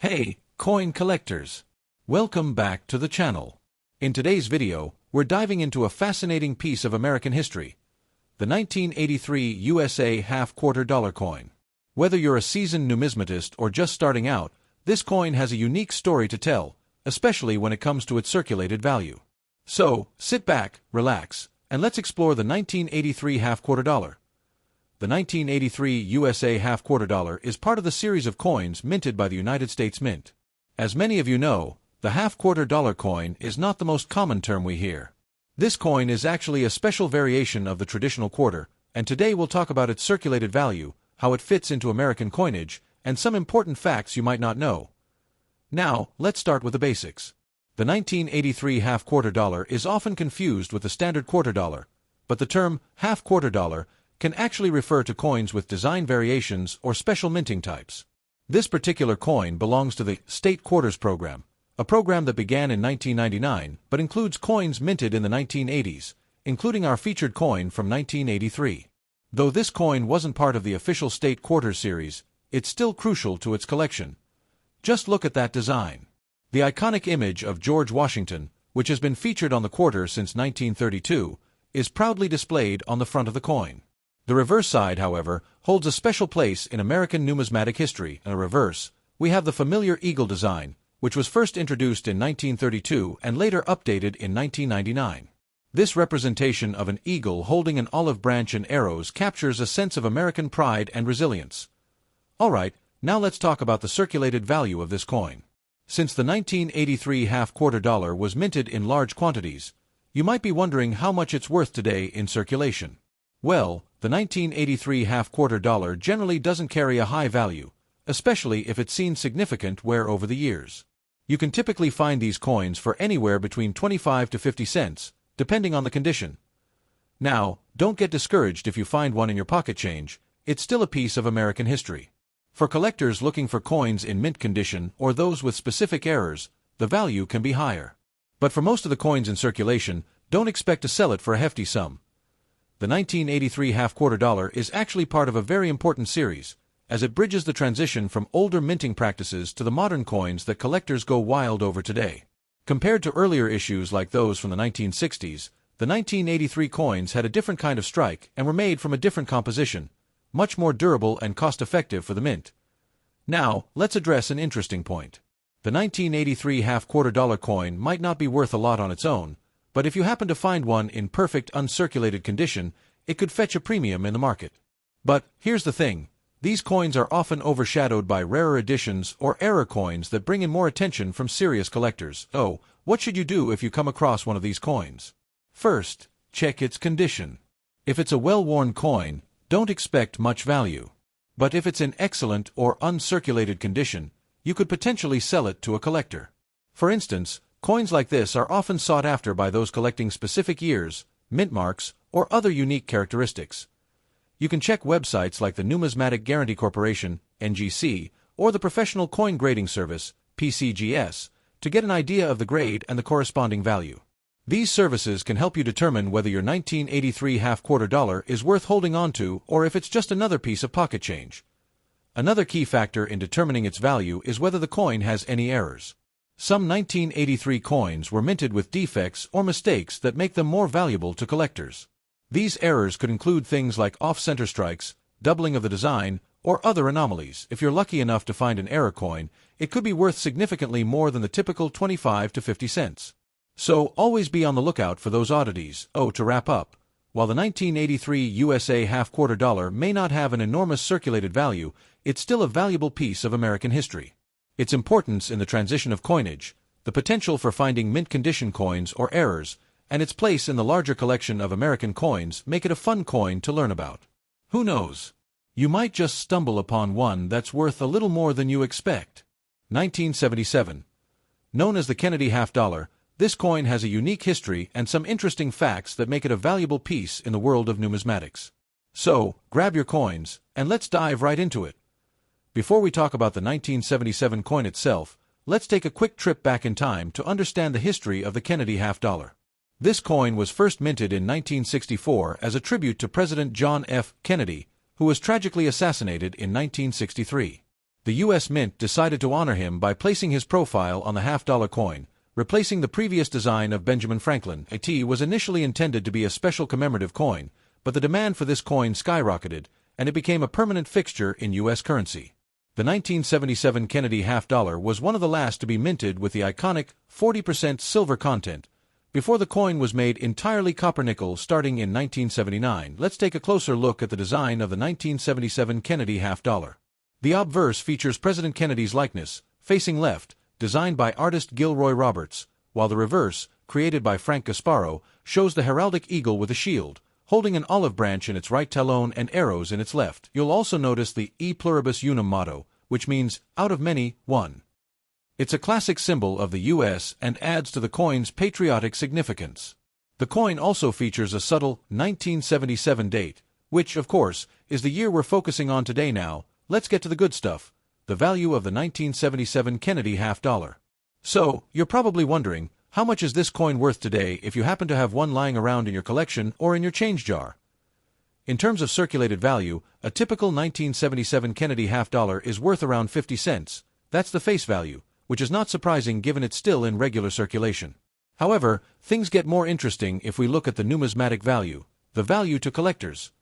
Hey, coin collectors! Welcome back to the channel. In today's video, we're diving into a fascinating piece of American history, the 1983 USA half-quarter dollar coin. Whether you're a seasoned numismatist or just starting out, this coin has a unique story to tell, especially when it comes to its circulated value. So, sit back, relax, and let's explore the 1983 half-quarter dollar. The 1983 USA half-quarter dollar is part of the series of coins minted by the United States Mint. As many of you know, the half-quarter dollar coin is not the most common term we hear. This coin is actually a special variation of the traditional quarter, and today we'll talk about its circulated value, how it fits into American coinage, and some important facts you might not know. Now, let's start with the basics. The 1983 half-quarter dollar is often confused with the standard quarter dollar, but the term half-quarter dollar can actually refer to coins with design variations or special minting types. This particular coin belongs to the State Quarters program, a program that began in 1999 but includes coins minted in the 1980s, including our featured coin from 1983. Though this coin wasn't part of the official State Quarters series, it's still crucial to its collection. Just look at that design. The iconic image of George Washington, which has been featured on the quarter since 1932, is proudly displayed on the front of the coin. The reverse side, however, holds a special place in American numismatic history. In the reverse, we have the familiar eagle design, which was first introduced in 1932 and later updated in 1999. This representation of an eagle holding an olive branch and arrows captures a sense of American pride and resilience. Alright, now let's talk about the circulated value of this coin. Since the 1983 half-quarter dollar was minted in large quantities, you might be wondering how much it's worth today in circulation. Well, the 1983 half-quarter dollar generally doesn't carry a high value, especially if it's seen significant wear over the years. You can typically find these coins for anywhere between 25 to 50 cents, depending on the condition. Now, don't get discouraged if you find one in your pocket change, it's still a piece of American history. For collectors looking for coins in mint condition or those with specific errors, the value can be higher. But for most of the coins in circulation, don't expect to sell it for a hefty sum. The 1983 half-quarter dollar is actually part of a very important series, as it bridges the transition from older minting practices to the modern coins that collectors go wild over today. Compared to earlier issues like those from the 1960s, the 1983 coins had a different kind of strike and were made from a different composition, much more durable and cost-effective for the mint. Now, let's address an interesting point. The 1983 half-quarter dollar coin might not be worth a lot on its own, but if you happen to find one in perfect uncirculated condition, it could fetch a premium in the market. But here's the thing, these coins are often overshadowed by rarer editions or error coins that bring in more attention from serious collectors. So, what should you do if you come across one of these coins? First, check its condition. If it's a well-worn coin, don't expect much value. But if it's in excellent or uncirculated condition, you could potentially sell it to a collector. For instance, coins like this are often sought after by those collecting specific years, mint marks, or other unique characteristics. You can check websites like the Numismatic Guarantee Corporation, NGC, or the Professional Coin Grading Service, PCGS, to get an idea of the grade and the corresponding value. These services can help you determine whether your 1983 half-quarter dollar is worth holding on to or if it's just another piece of pocket change. Another key factor in determining its value is whether the coin has any errors. Some 1983 coins were minted with defects or mistakes that make them more valuable to collectors. These errors could include things like off-center strikes, doubling of the design, or other anomalies. If you're lucky enough to find an error coin, it could be worth significantly more than the typical 25 to 50 cents. So, always be on the lookout for those oddities. Oh, to wrap up, while the 1983 USA half-quarter dollar may not have an enormous circulated value, it's still a valuable piece of American history. Its importance in the transition of coinage, the potential for finding mint-condition coins or errors, and its place in the larger collection of American coins make it a fun coin to learn about. Who knows? You might just stumble upon one that's worth a little more than you expect. 1977. Known as the Kennedy half-dollar, this coin has a unique history and some interesting facts that make it a valuable piece in the world of numismatics. So, grab your coins, and let's dive right into it. Before we talk about the 1977 coin itself, let's take a quick trip back in time to understand the history of the Kennedy half-dollar. This coin was first minted in 1964 as a tribute to President John F. Kennedy, who was tragically assassinated in 1963. The U.S. Mint decided to honor him by placing his profile on the half-dollar coin, replacing the previous design of Benjamin Franklin. It was initially intended to be a special commemorative coin, but the demand for this coin skyrocketed, and it became a permanent fixture in U.S. currency. The 1977 Kennedy half-dollar was one of the last to be minted with the iconic 40% silver content, before the coin was made entirely copper-nickel starting in 1979. Let's take a closer look at the design of the 1977 Kennedy half-dollar. The obverse features President Kennedy's likeness, facing left, designed by artist Gilroy Roberts, while the reverse, created by Frank Gasparo, shows the heraldic eagle with a shield, holding an olive branch in its right talon and arrows in its left. You'll also notice the E pluribus unum motto, which means, out of many, one. It's a classic symbol of the U.S. and adds to the coin's patriotic significance. The coin also features a subtle 1977 date, which, of course, is the year we're focusing on today. Now, let's get to the good stuff, the value of the 1977 Kennedy half-dollar. So, you're probably wondering, how much is this coin worth today if you happen to have one lying around in your collection or in your change jar? In terms of circulated value, a typical 1977 Kennedy half-dollar is worth around 50 cents. That's the face value, which is not surprising given it's still in regular circulation. However, things get more interesting if we look at the numismatic value, the value to collectors.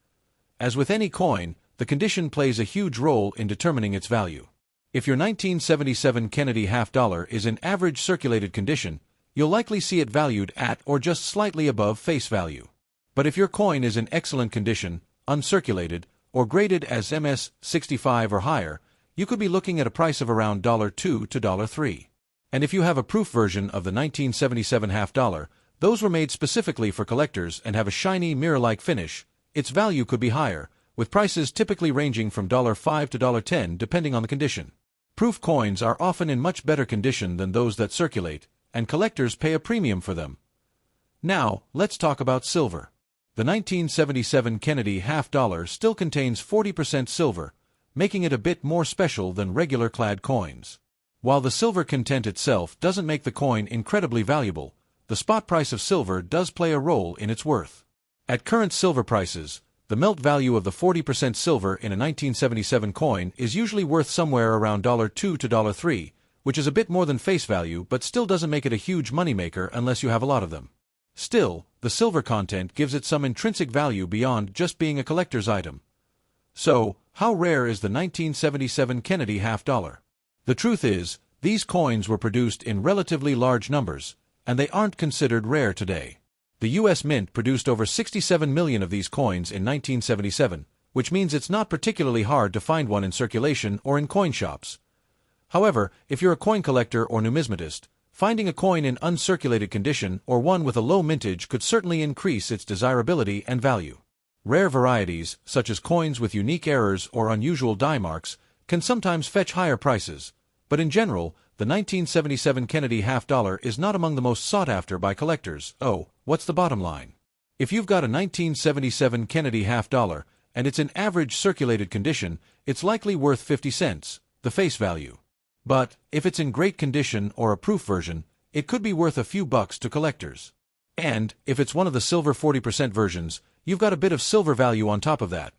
As with any coin, the condition plays a huge role in determining its value. If your 1977 Kennedy half-dollar is in average circulated condition, you'll likely see it valued at or just slightly above face value. But if your coin is in excellent condition, uncirculated, or graded as MS-65 or higher, you could be looking at a price of around $2 to $3. And if you have a proof version of the 1977 half-dollar, those were made specifically for collectors and have a shiny mirror-like finish, its value could be higher, with prices typically ranging from $5 to $10 depending on the condition. Proof coins are often in much better condition than those that circulate, and collectors pay a premium for them. Now, let's talk about silver. The 1977 Kennedy half-dollar still contains 40% silver, making it a bit more special than regular clad coins. While the silver content itself doesn't make the coin incredibly valuable, the spot price of silver does play a role in its worth. At current silver prices, the melt value of the 40% silver in a 1977 coin is usually worth somewhere around $2 to $3, which is a bit more than face value but still doesn't make it a huge moneymaker unless you have a lot of them. Still, the silver content gives it some intrinsic value beyond just being a collector's item. So, how rare is the 1977 Kennedy half-dollar? The truth is, these coins were produced in relatively large numbers, and they aren't considered rare today. The U.S. Mint produced over 67 million of these coins in 1977, which means it's not particularly hard to find one in circulation or in coin shops. However, if you're a coin collector or numismatist, finding a coin in uncirculated condition or one with a low mintage could certainly increase its desirability and value. Rare varieties, such as coins with unique errors or unusual die marks, can sometimes fetch higher prices, but in general, the 1977 Kennedy half-dollar is not among the most sought after by collectors. Oh, what's the bottom line? If you've got a 1977 Kennedy half-dollar and it's in average circulated condition, it's likely worth 50 cents, the face value. But, if it's in great condition or a proof version, it could be worth a few bucks to collectors. And, if it's one of the silver 40% versions, you've got a bit of silver value on top of that.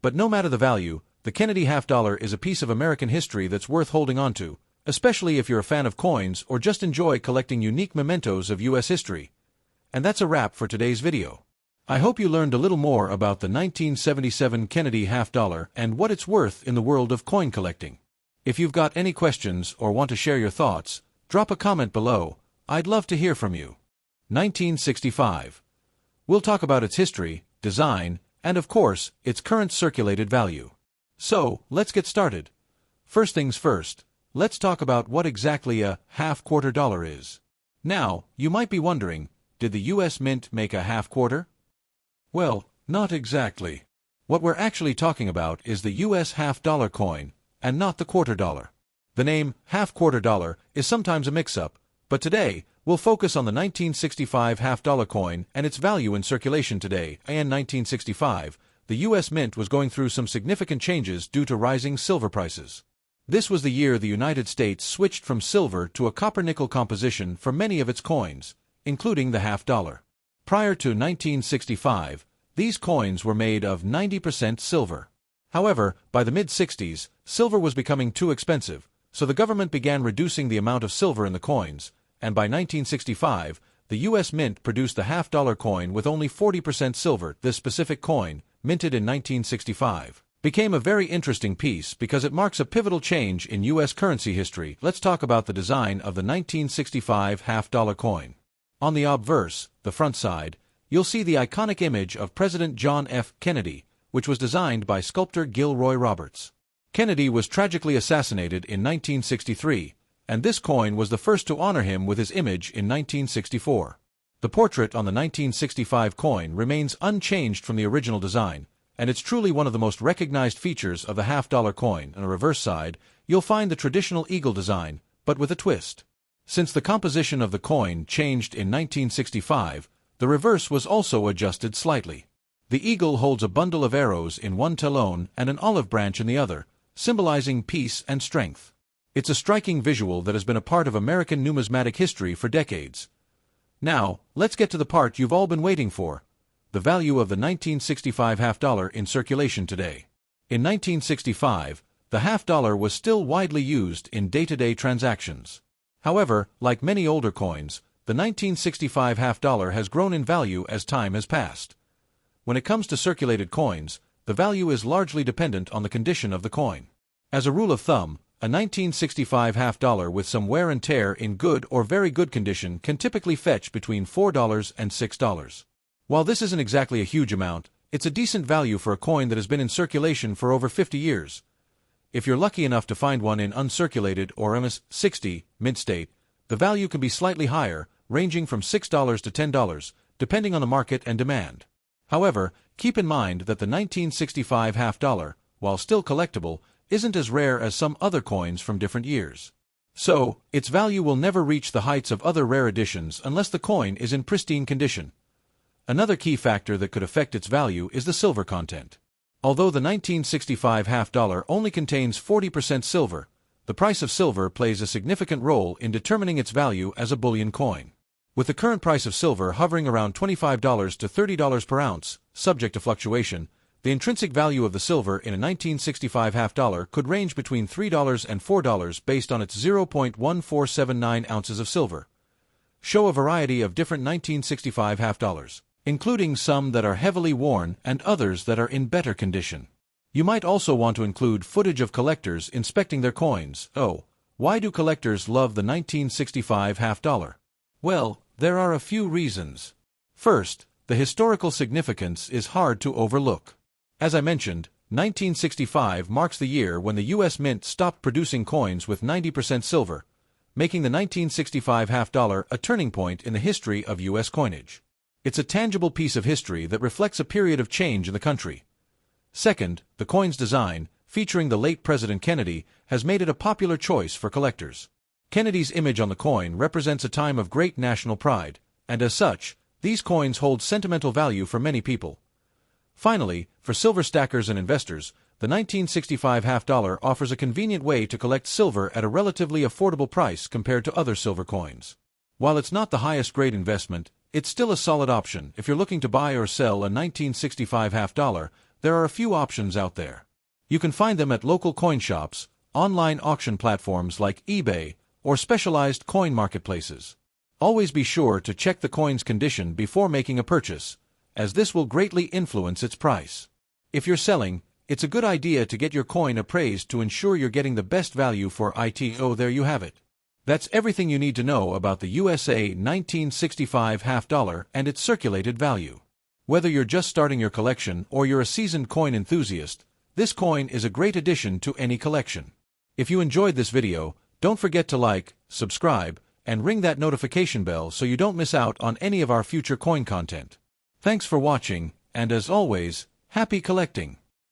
But no matter the value, the Kennedy half-dollar is a piece of American history that's worth holding on to, especially if you're a fan of coins or just enjoy collecting unique mementos of U.S. history. And that's a wrap for today's video. I hope you learned a little more about the 1977 Kennedy half-dollar and what it's worth in the world of coin collecting. If you've got any questions or want to share your thoughts, drop a comment below. I'd love to hear from you. 1965. We'll talk about its history, design, and of course, its current circulated value. So, let's get started. First things first, let's talk about what exactly a half-quarter dollar is. Now, you might be wondering, did the U.S. Mint make a half-quarter? Well, not exactly. What we're actually talking about is the U.S. half-dollar coin, and not the quarter dollar. The name half-quarter dollar is sometimes a mix-up, but today, we'll focus on the 1965 half-dollar coin and its value in circulation today. In 1965, the U.S. Mint was going through some significant changes due to rising silver prices. This was the year the United States switched from silver to a copper-nickel composition for many of its coins, including the half-dollar. Prior to 1965, these coins were made of 90% silver. However, by the mid-60s, silver was becoming too expensive, so the government began reducing the amount of silver in the coins, and by 1965, the U.S. Mint produced the half-dollar coin with only 40% silver. This specific coin, minted in 1965, became a very interesting piece because it marks a pivotal change in U.S. currency history. Let's talk about the design of the 1965 half-dollar coin. On the obverse, the front side, you'll see the iconic image of President John F. Kennedy, which was designed by sculptor Gilroy Roberts. Kennedy was tragically assassinated in 1963, and this coin was the first to honor him with his image in 1964. The portrait on the 1965 coin remains unchanged from the original design, and it's truly one of the most recognized features of the half-dollar coin. On the reverse side, you'll find the traditional eagle design, but with a twist. Since the composition of the coin changed in 1965, the reverse was also adjusted slightly. The eagle holds a bundle of arrows in one talon and an olive branch in the other, symbolizing peace and strength. It's a striking visual that has been a part of American numismatic history for decades. Now, let's get to the part you've all been waiting for: the value of the 1965 half-dollar in circulation today. In 1965, the half-dollar was still widely used in day-to-day transactions. However, like many older coins, the 1965 half-dollar has grown in value as time has passed. When it comes to circulated coins, the value is largely dependent on the condition of the coin. As a rule of thumb, a 1965 half-dollar with some wear and tear in good or very good condition can typically fetch between $4 and $6. While this isn't exactly a huge amount, it's a decent value for a coin that has been in circulation for over 50 years. If you're lucky enough to find one in uncirculated or MS-60 mint state, the value can be slightly higher, ranging from $6 to $10, depending on the market and demand. However, keep in mind that the 1965 half-dollar, while still collectible, isn't as rare as some other coins from different years. So, its value will never reach the heights of other rare editions unless the coin is in pristine condition. Another key factor that could affect its value is the silver content. Although the 1965 half-dollar only contains 40% silver, the price of silver plays a significant role in determining its value as a bullion coin. With the current price of silver hovering around $25 to $30 per ounce, subject to fluctuation, the intrinsic value of the silver in a 1965 half-dollar could range between $3 and $4 based on its 0.1479 ounces of silver. Show a variety of different 1965 half-dollars, including some that are heavily worn and others that are in better condition. You might also want to include footage of collectors inspecting their coins. Oh, why do collectors love the 1965 half-dollar? Well, there are a few reasons. First, the historical significance is hard to overlook. As I mentioned, 1965 marks the year when the U.S. Mint stopped producing coins with 90% silver, making the 1965 half-dollar a turning point in the history of U.S. coinage. It's a tangible piece of history that reflects a period of change in the country. Second, the coin's design, featuring the late President Kennedy, has made it a popular choice for collectors. Kennedy's image on the coin represents a time of great national pride, and as such, these coins hold sentimental value for many people. Finally, for silver stackers and investors, the 1965 half-dollar offers a convenient way to collect silver at a relatively affordable price compared to other silver coins. While it's not the highest-grade investment, it's still a solid option. If you're looking to buy or sell a 1965 half-dollar, there are a few options out there. You can find them at local coin shops, online auction platforms like eBay, or specialized coin marketplaces. Always be sure to check the coin's condition before making a purchase, as this will greatly influence its price. If you're selling, it's a good idea to get your coin appraised to ensure you're getting the best value for it. Oh, there you have it. That's everything you need to know about the USA 1965 half-dollar and its circulated value. Whether you're just starting your collection or you're a seasoned coin enthusiast, this coin is a great addition to any collection. If you enjoyed this video, don't forget to like, subscribe, and ring that notification bell so you don't miss out on any of our future coin content. Thanks for watching, and as always, happy collecting!